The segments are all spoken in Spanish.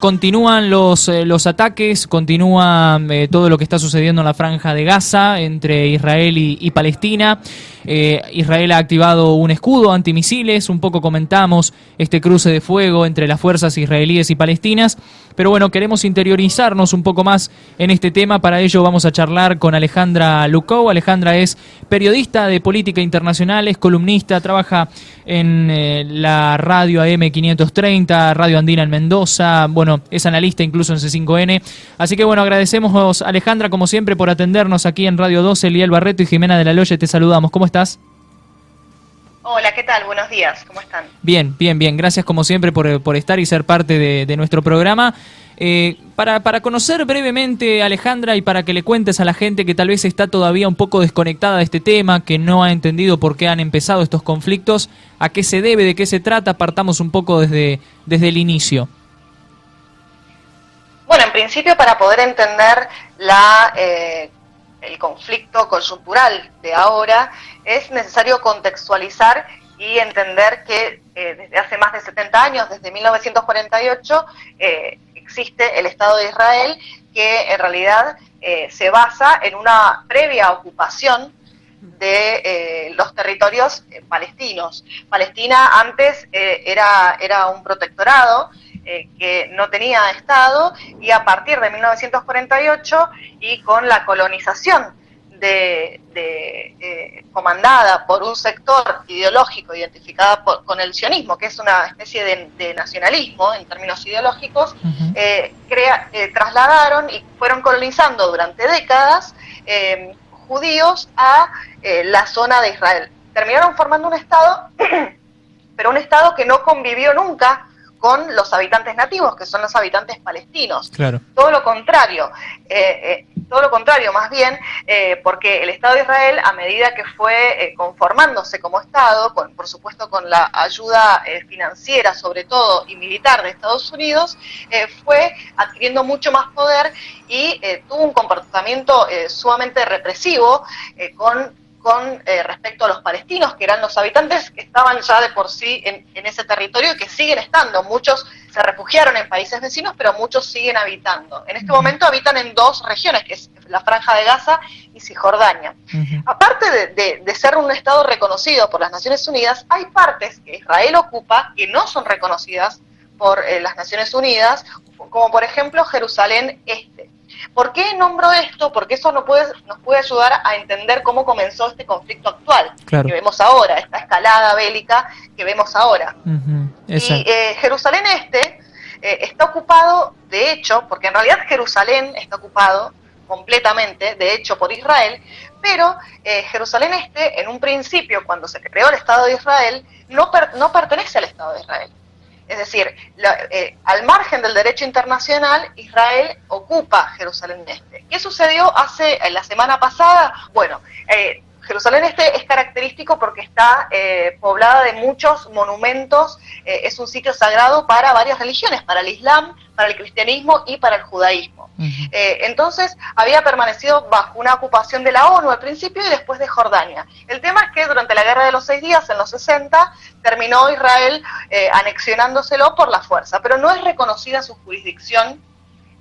Continúan los ataques, continúa todo lo que está sucediendo en la Franja de Gaza entre Israel y Palestina. Israel ha activado un escudo antimisiles, un poco comentamos este cruce de fuego entre las fuerzas israelíes y palestinas, pero bueno, queremos interiorizarnos un poco más en este tema. Para ello vamos a charlar con Alejandra Lukow. Alejandra es periodista de política internacional, es columnista, trabaja en la radio AM 530, Radio Andina en Mendoza, bueno, es analista incluso en C5N. Así que bueno, agradecemos, Alejandra, como siempre, por atendernos aquí en Radio 12. Eliel Barreto y Jimena de la Loye, te saludamos. ¿Cómo estás? Hola, ¿qué tal? Buenos días, ¿cómo están? Bien, bien, bien. Gracias como siempre por estar y ser parte de nuestro programa. Para conocer brevemente, Alejandra, y para que le cuentes a la gente que tal vez está todavía un poco desconectada de este tema, que no ha entendido por qué han empezado estos conflictos, a qué se debe, de qué se trata, partamos un poco desde el inicio. Bueno, en principio, para poder entender el conflicto coyuntural de ahora, es necesario contextualizar y entender que desde hace más de 70 años, desde 1948, existe el Estado de Israel, que en realidad se basa en una previa ocupación de los territorios palestinos. Palestina antes era un protectorado que no tenía Estado, y a partir de 1948 y con la colonización comandada por un sector ideológico identificada con el sionismo, que es una especie de nacionalismo en términos ideológicos, trasladaron y fueron colonizando durante décadas judíos a la zona de Israel. Terminaron formando un Estado, pero un Estado que no convivió nunca con los habitantes nativos, que son los habitantes palestinos. Claro. Todo lo contrario, más bien, porque el Estado de Israel, a medida que fue conformándose como Estado, por supuesto con la ayuda financiera sobre todo y militar de Estados Unidos, fue adquiriendo mucho más poder y tuvo un comportamiento sumamente represivo con respecto a los palestinos, que eran los habitantes que estaban ya de por sí en ese territorio y que siguen estando. Muchos se refugiaron en países vecinos, pero muchos siguen habitando. En este momento habitan en dos regiones, que es la Franja de Gaza y Cisjordania. Aparte de ser un Estado reconocido por las Naciones Unidas, hay partes que Israel ocupa que no son reconocidas por las Naciones Unidas, como por ejemplo Jerusalén Este. ¿Por qué nombro esto? Porque eso nos puede ayudar a entender cómo comenzó este conflicto actual, que vemos ahora, esta escalada bélica que vemos ahora. Y Jerusalén Este está ocupado, de hecho, porque en realidad Jerusalén está ocupado completamente, de hecho, por Israel, pero Jerusalén Este, en un principio, cuando se creó el Estado de Israel, no pertenece al Estado de Israel. Es decir, al margen del derecho internacional, Israel ocupa Jerusalén Este. ¿Qué sucedió la semana pasada? Bueno, Jerusalén Este es característico porque está poblada de muchos monumentos, es un sitio sagrado para varias religiones, para el Islam, para el cristianismo y para el judaísmo. Entonces había permanecido bajo una ocupación de la ONU al principio y después de Jordania. El tema es que durante la Guerra de los 6 días, en los 60, terminó Israel anexionándoselo por la fuerza, pero no es reconocida su jurisdicción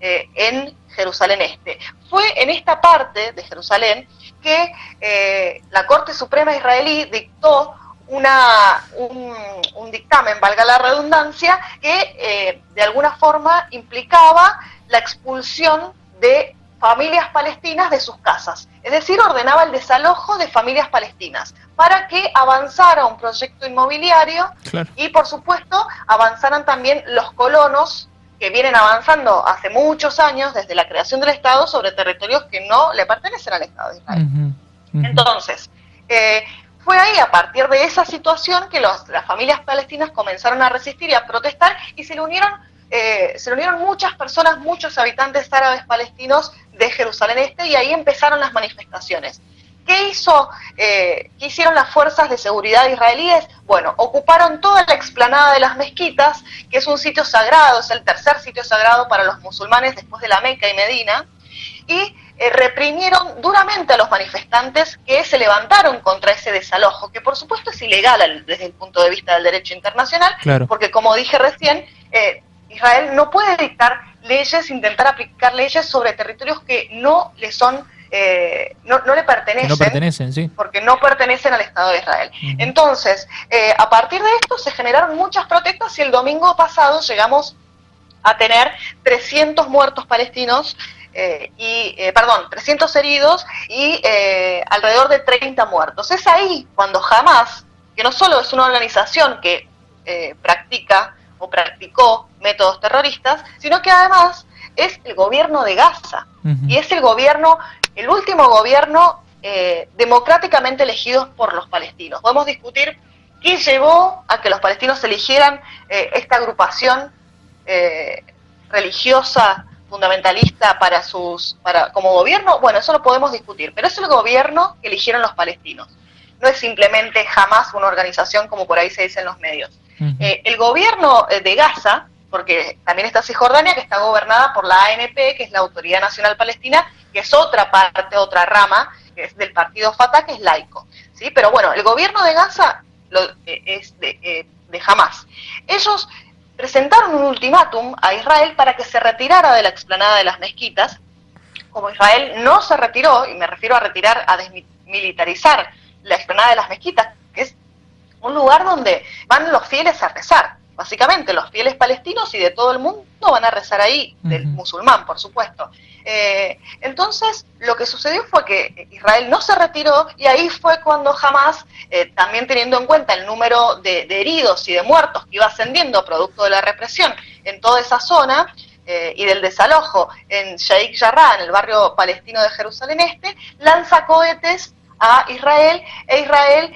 en Jerusalén Este. Fue en esta parte de Jerusalén que la Corte Suprema israelí dictó un dictamen, valga la redundancia, que de alguna forma implicaba la expulsión de familias palestinas de sus casas. Es decir, ordenaba el desalojo de familias palestinas para que avanzara un proyecto inmobiliario y, por supuesto, avanzaran también los colonos que vienen avanzando hace muchos años, desde la creación del Estado, sobre territorios que no le pertenecen al Estado de Israel. Entonces, fue ahí, a partir de esa situación, que las familias palestinas comenzaron a resistir y a protestar, y se le unieron muchas personas, muchos habitantes árabes palestinos de Jerusalén Este, y ahí empezaron las manifestaciones. ¿Qué hicieron las fuerzas de seguridad israelíes? Bueno, ocuparon toda la explanada de las mezquitas, que es un sitio sagrado, es el tercer sitio sagrado para los musulmanes después de la Meca y Medina, y reprimieron duramente a los manifestantes que se levantaron contra ese desalojo, que por supuesto es ilegal desde el punto de vista del derecho internacional, porque como dije recién, Israel no puede dictar leyes, intentar aplicar leyes sobre territorios que no le son, no le pertenecen, que no pertenecen, sí, porque no pertenecen al Estado de Israel. Entonces, a partir de esto se generaron muchas protestas y el domingo pasado llegamos a tener 300 muertos palestinos, 300 heridos y alrededor de 30 muertos. Es ahí cuando Hamás, que no solo es una organización que practica o practicó métodos terroristas, sino que además es el gobierno de Gaza. Y es el último gobierno democráticamente elegido por los palestinos. Podemos discutir qué llevó a que los palestinos eligieran esta agrupación religiosa fundamentalista como gobierno. Bueno, eso lo podemos discutir, pero es el gobierno que eligieron los palestinos. No es simplemente jamás una organización como por ahí se dice en los medios. El gobierno de Gaza, porque también está Cisjordania, que está gobernada por la ANP, que es la Autoridad Nacional Palestina, que es otra parte, otra rama, que es del partido Fatah, que es laico, ¿sí? Pero bueno, el gobierno de Gaza es de Hamás. Ellos presentaron un ultimátum a Israel para que se retirara de la explanada de las mezquitas. Como Israel no se retiró, y me refiero a retirar, a desmilitarizar la explanada de las mezquitas, que es un lugar donde van los fieles a rezar. Básicamente, los fieles palestinos y de todo el mundo van a rezar ahí, del musulmán, por supuesto. Entonces, lo que sucedió fue que Israel no se retiró y ahí fue cuando Hamás, también teniendo en cuenta el número de heridos y de muertos que iba ascendiendo producto de la represión en toda esa zona y del desalojo en Sheikh Jarrah, en el barrio palestino de Jerusalén Este, lanza cohetes a Israel e Israel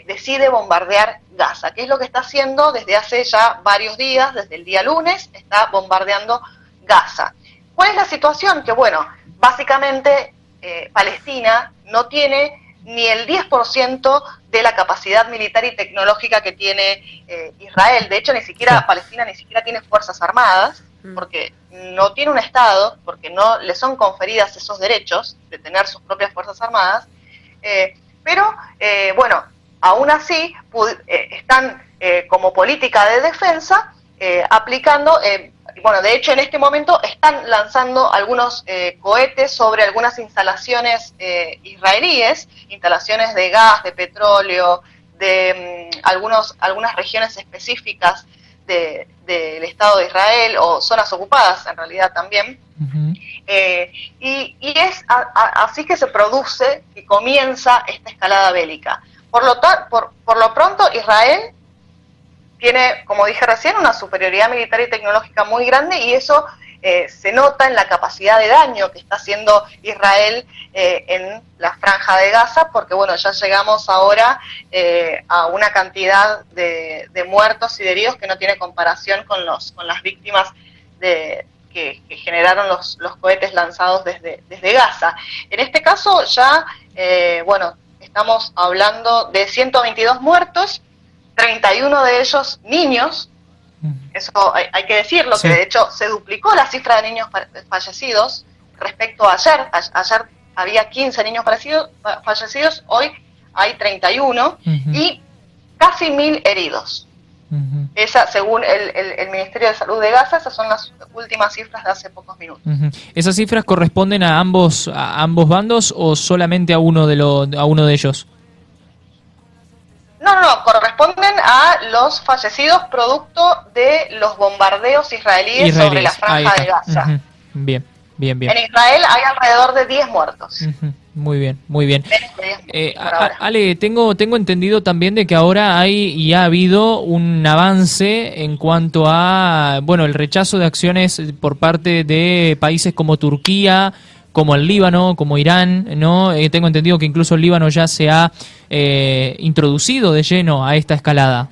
decide bombardear Gaza, que es lo que está haciendo desde hace ya varios días, desde el día lunes, está bombardeando Gaza. ¿Cuál es la situación? Que bueno, básicamente Palestina no tiene ni el 10% de la capacidad militar y tecnológica que tiene Israel. De hecho, Palestina ni siquiera tiene fuerzas armadas, porque no tiene un Estado, porque no le son conferidas esos derechos de tener sus propias fuerzas armadas. Pero bueno, aún así están como política de defensa aplicando, bueno, de hecho en este momento están lanzando algunos cohetes sobre algunas instalaciones israelíes, instalaciones de gas, de petróleo, de algunas regiones específicas del Estado de Israel, o zonas ocupadas en realidad también. Y es así que se produce, que comienza esta escalada bélica. Por lo pronto, Israel tiene, como dije recién, una superioridad militar y tecnológica muy grande, y eso se nota en la capacidad de daño que está haciendo Israel en la franja de Gaza, porque bueno, ya llegamos ahora a una cantidad de muertos y de heridos que no tiene comparación con las víctimas que generaron los cohetes lanzados desde Gaza. En este caso ya, bueno, estamos hablando de 122 muertos, 31 de ellos niños. Eso hay que decirlo, sí, que de hecho se duplicó la cifra de niños fallecidos respecto a ayer. Ayer había 15 niños fallecidos, hoy hay 31 y casi 1000 heridos. Esa, según el Ministerio de Salud de Gaza, esas son las últimas cifras de hace pocos minutos. ¿Esas cifras corresponden a ambos bandos o solamente a uno de ellos? No, corresponden a los fallecidos producto de los bombardeos israelíes sobre la franja de Gaza. Bien. En Israel hay alrededor de 10 muertos. Muy bien. Ale, tengo entendido también de que ahora hay y ha habido un avance en cuanto a, bueno, el rechazo de acciones por parte de países como Turquía, como el Líbano, como Irán, ¿no? Tengo entendido que incluso el Líbano ya se ha introducido de lleno a esta escalada.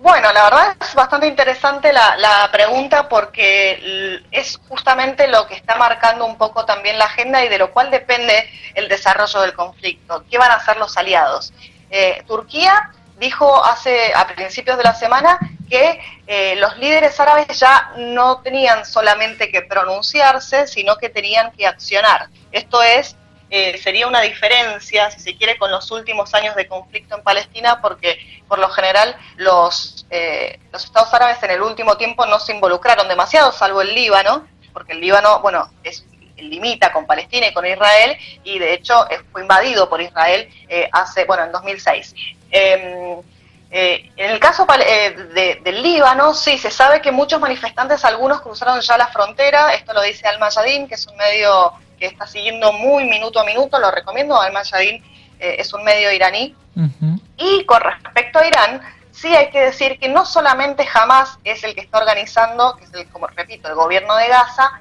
Bueno, la verdad es bastante interesante la pregunta, porque es justamente lo que está marcando un poco también la agenda y de lo cual depende el desarrollo del conflicto. ¿Qué van a hacer los aliados? Turquía dijo a principios de la semana que los líderes árabes ya no tenían solamente que pronunciarse, sino que tenían que accionar. Esto es sería una diferencia, si se quiere, con los últimos años de conflicto en Palestina, porque por lo general los estados árabes en el último tiempo no se involucraron demasiado, salvo el Líbano, porque el Líbano, bueno, limita con Palestina y con Israel, y de hecho fue invadido por Israel en 2006. En el caso del Líbano, sí, se sabe que muchos manifestantes, algunos cruzaron ya la frontera, esto lo dice Al-Mayadeen, que es un medio que está siguiendo muy minuto a minuto, lo recomiendo. Al-Mayadeen es un medio iraní. Uh-huh. Y con respecto a Irán, sí hay que decir que no solamente Hamás es el que está organizando, que es como repito, el gobierno de Gaza,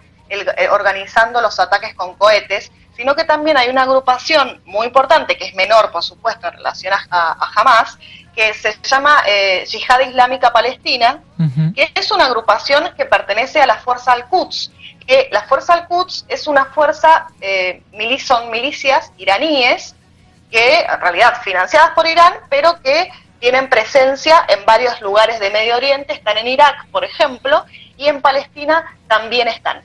organizando los ataques con cohetes, sino que también hay una agrupación muy importante, que es menor, por supuesto, en relación a Hamás, que se llama Yihad Islámica Palestina, uh-huh. que es una agrupación que pertenece a la Fuerza Al-Quds, que la Fuerza Al-Quds es una fuerza, son milicias iraníes, que en realidad financiadas por Irán, pero que tienen presencia en varios lugares de Medio Oriente, están en Irak, por ejemplo, y en Palestina también están.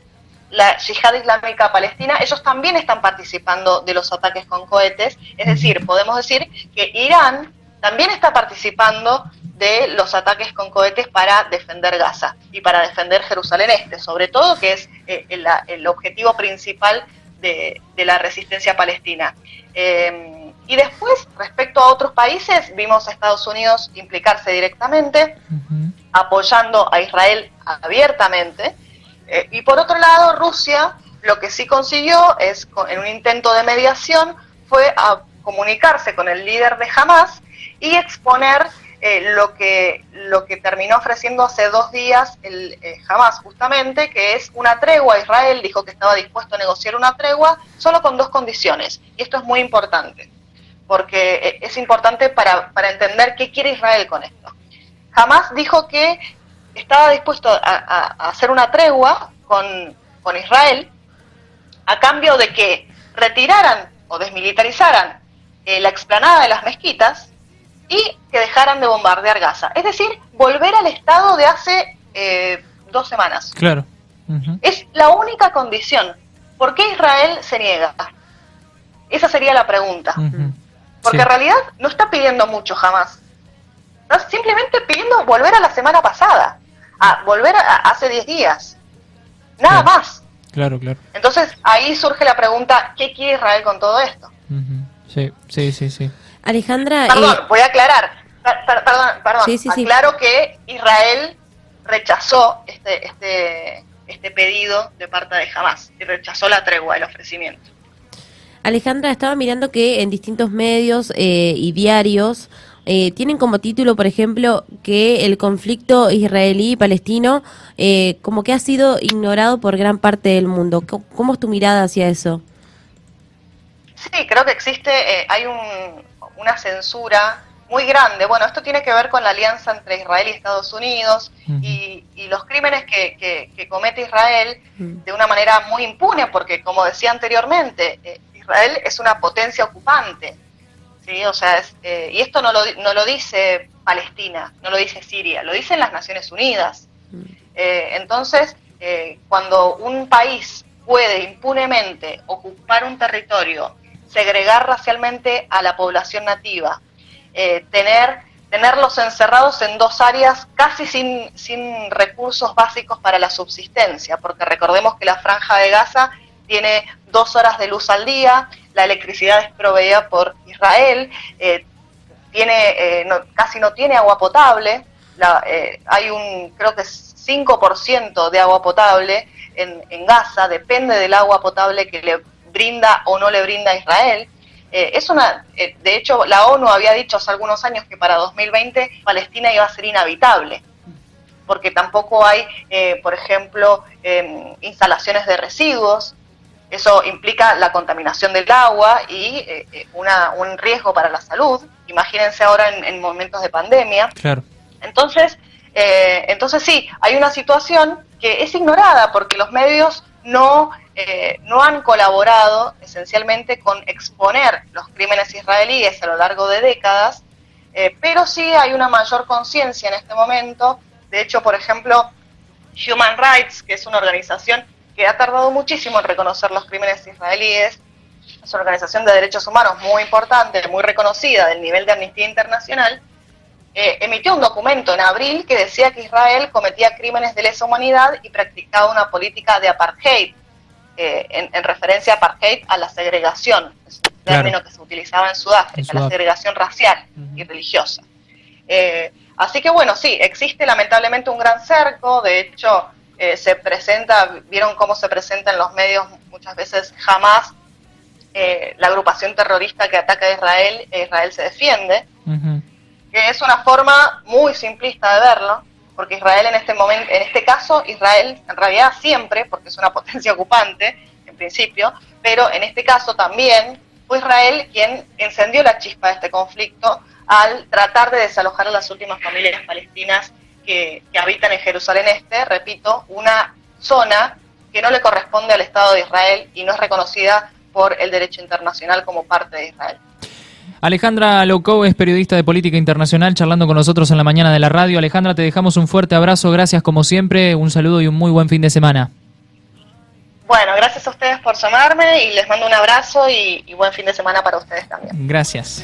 La Yihad Islámica Palestina, ellos también están participando de los ataques con cohetes, es decir, podemos decir que Irán también está participando de los ataques con cohetes para defender Gaza y para defender Jerusalén Este, sobre todo, que es el objetivo principal de la resistencia palestina. Y después, respecto a otros países, vimos a Estados Unidos implicarse directamente, uh-huh. apoyando a Israel abiertamente, y por otro lado, Rusia lo que sí consiguió es, en un intento de mediación, fue a comunicarse con el líder de Hamás y exponer lo que terminó ofreciendo hace 2 días el Hamás, justamente, que es una tregua. Israel dijo que estaba dispuesto a negociar una tregua solo con 2 condiciones, y esto es muy importante, porque es importante para entender qué quiere Israel con esto. Hamás dijo que estaba dispuesto a hacer una tregua con Israel a cambio de que retiraran o desmilitarizaran la explanada de las mezquitas y que dejaran de bombardear Gaza. Es decir, volver al estado de hace 2 semanas. Claro. Uh-huh. Es la única condición. ¿Por qué Israel se niega? Esa sería la pregunta. Uh-huh. Porque en realidad no está pidiendo mucho jamás. Está simplemente pidiendo volver a la semana pasada. A volver a hace 10 días. Nada más. Claro, claro. Entonces ahí surge la pregunta, ¿qué quiere Israel con todo esto? Uh-huh. Sí. Alejandra... Perdón, voy a aclarar. Perdón. Sí. Aclaro que Israel rechazó este pedido de parte de Hamás y rechazó la tregua, el ofrecimiento. Alejandra, estaba mirando que en distintos medios y diarios tienen como título, por ejemplo, que el conflicto israelí y palestino como que ha sido ignorado por gran parte del mundo. ¿Cómo es tu mirada hacia eso? Sí, creo que existe, hay una censura muy grande. Bueno, esto tiene que ver con la alianza entre Israel y Estados Unidos, uh-huh. y los crímenes que comete Israel de una manera muy impune, porque como decía anteriormente, Israel es una potencia ocupante. Sí, o sea, y esto no lo dice Palestina, no lo dice Siria, lo dicen las Naciones Unidas. Entonces, cuando un país puede impunemente ocupar un territorio, segregar racialmente a la población nativa, tenerlos encerrados en 2 áreas casi sin recursos básicos para la subsistencia, porque recordemos que la Franja de Gaza tiene 2 horas de luz al día, la electricidad es proveída por Israel, casi no tiene agua potable, hay creo que 5% de agua potable en Gaza, depende del agua potable que le brinda o no le brinda Israel. De hecho, la ONU había dicho hace algunos años que para 2020 Palestina iba a ser inhabitable, porque tampoco hay, por ejemplo, instalaciones de residuos. Eso implica la contaminación del agua y un riesgo para la salud. Imagínense ahora en momentos de pandemia. Claro. Entonces sí, hay una situación que es ignorada porque los medios no han colaborado esencialmente con exponer los crímenes israelíes a lo largo de décadas, pero sí hay una mayor conciencia en este momento. De hecho, por ejemplo, Human Rights, que es una organización que ha tardado muchísimo en reconocer los crímenes israelíes, es una organización de derechos humanos muy importante, muy reconocida del nivel de Amnistía Internacional, emitió un documento en abril que decía que Israel cometía crímenes de lesa humanidad y practicaba una política de apartheid, en referencia a apartheid a la segregación, es un término que se utilizaba en Sudáfrica, la segregación racial y religiosa. Así que bueno, sí, existe lamentablemente un gran cerco, de hecho se presenta, vieron cómo se presenta en los medios muchas veces Hamas, la agrupación terrorista que ataca a Israel, Israel se defiende, que es una forma muy simplista de verlo, porque Israel en este momento, en este caso, Israel en realidad siempre, porque es una potencia ocupante, en principio, pero en este caso también fue Israel quien encendió la chispa de este conflicto al tratar de desalojar a las últimas familias palestinas que habitan en Jerusalén Este, repito, una zona que no le corresponde al Estado de Israel y no es reconocida por el derecho internacional como parte de Israel. Alejandra Loukou es periodista de política internacional charlando con nosotros en la mañana de la radio. Alejandra, te dejamos un fuerte abrazo, gracias como siempre, un saludo y un muy buen fin de semana. Bueno, gracias a ustedes por llamarme y les mando un abrazo y buen fin de semana para ustedes también. Gracias.